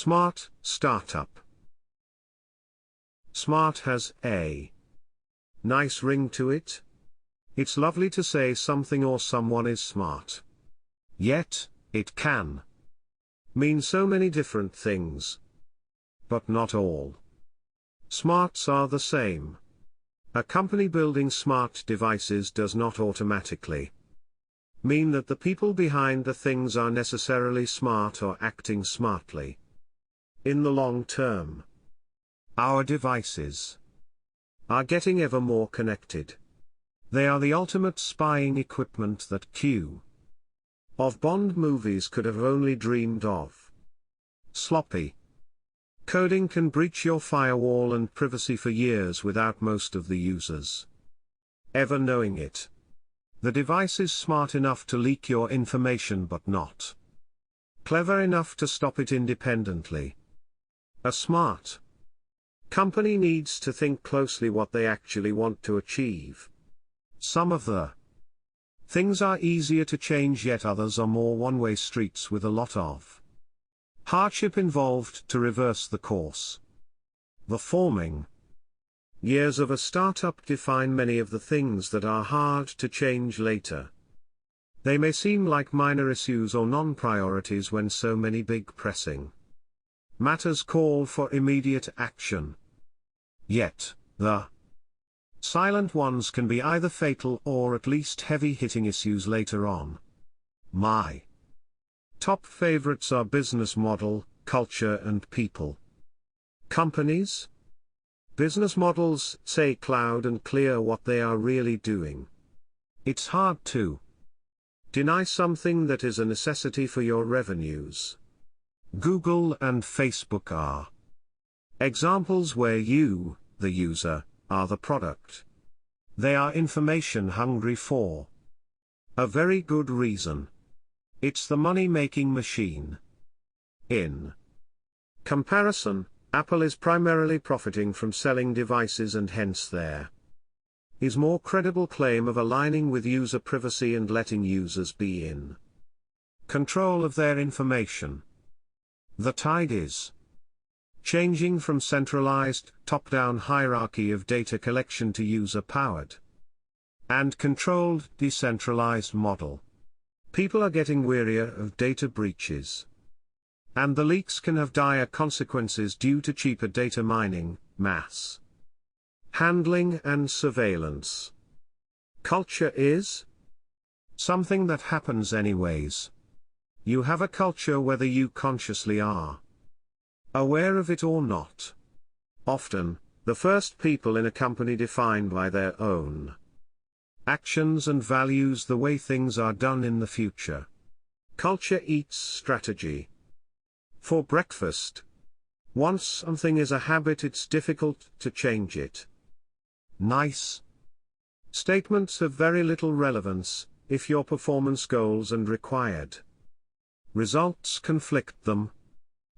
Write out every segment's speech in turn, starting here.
Smart startup. Smart has a nice ring to it. It's lovely to say something or someone is smart. Yet, it can mean so many different things. But not all smarts are the same. A company building smart devices does not automatically mean that the people behind the things are necessarily smart or acting smartly. In the long term, our devices are getting ever more connected. They are the ultimate spying equipment that Q of Bond movies could have only dreamed of. Sloppy coding can breach your firewall and privacy for years without most of the users ever knowing it. The device is smart enough to leak your information but not clever enough to stop it independently. A smart company needs to think closely what they actually want to achieve. Some of the things are easier to change, yet others are more one-way streets with a lot of hardship involved to reverse the course. The forming years of a startup define many of the things that are hard to change later. They may seem like minor issues or non-priorities when so many big pressing matters call for immediate action. Yet, the silent ones can be either fatal or at least heavy-hitting issues later on. My top favorites are business model, culture and people. Companies' business models say loud and clear what they are really doing. It's hard to deny something that is a necessity for your revenues. Google and Facebook are examples where you, the user, are the product. They are information hungry for a very good reason. It's the money-making machine. In comparison, Apple is primarily profiting from selling devices, and hence there is more credible claim of aligning with user privacy and letting users be in control of their information. The tide is changing from centralized, top-down hierarchy of data collection to user-powered and controlled, decentralized model. People are getting wearier of data breaches. And the leaks can have dire consequences due to cheaper data mining, mass handling and surveillance. Culture is something that happens anyways. You have a culture whether you consciously are aware of it or not. Often, the first people in a company defined by their own actions and values the way things are done in the future. Culture eats strategy. For breakfast. Once something is a habit, it's difficult to change it. Nice statements have very little relevance if your performance goals and required results conflict them.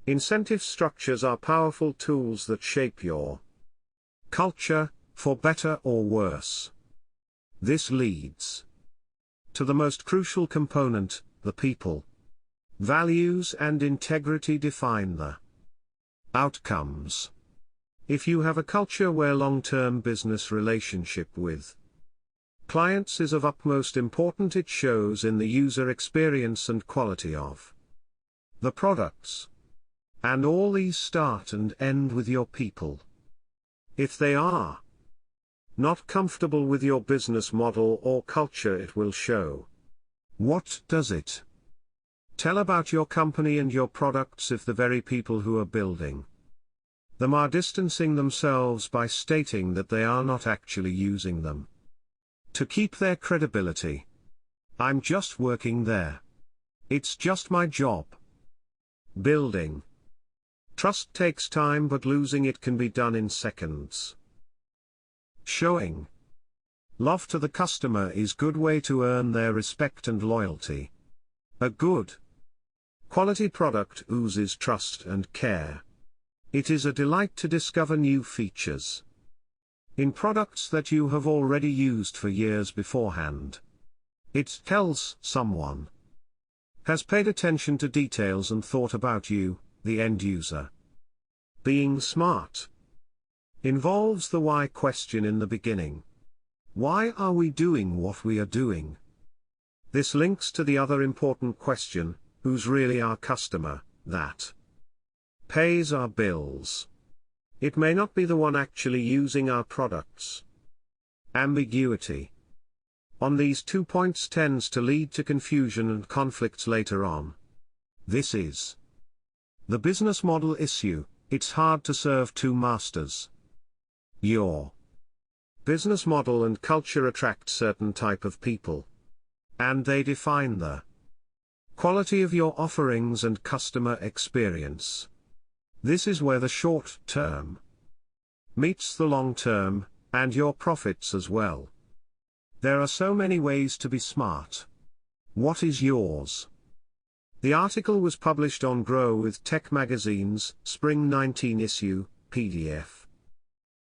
Incentive structures are powerful tools that shape your culture, for better or worse. This leads to the most crucial component, the people. Values and integrity define the outcomes. If you have a culture where long-term business relationship with clients is of utmost importance, it shows in the user experience and quality of the products. And all these start and end with your people. If they are not comfortable with your business model or culture, it will show. What does it tell about your company and your products if the very people who are building them are distancing themselves by stating that they are not actually using them to keep their credibility? I'm just working there. It's just my job. Building trust takes time, but losing it can be done in seconds. Showing love to the customer is a good way to earn their respect and loyalty. A good quality product oozes trust and care. It is a delight to discover new features in products that you have already used for years beforehand. It tells someone has paid attention to details and thought about you, the end user. Being smart involves the why question in the beginning. Why are we doing what we are doing? This links to the other important question, who's really our customer, that pays our bills. It may not be the one actually using our products. Ambiguity on these 2 points tends to lead to confusion and conflicts later on. This is the business model issue. It's hard to serve two masters. Your business model and culture attract certain type of people, and they define the quality of your offerings and customer experience. This is where the short term meets the long term, and your profits as well. There are so many ways to be smart. What is yours? The article was published on Grow with Tech Magazine's Spring 19 issue, PDF.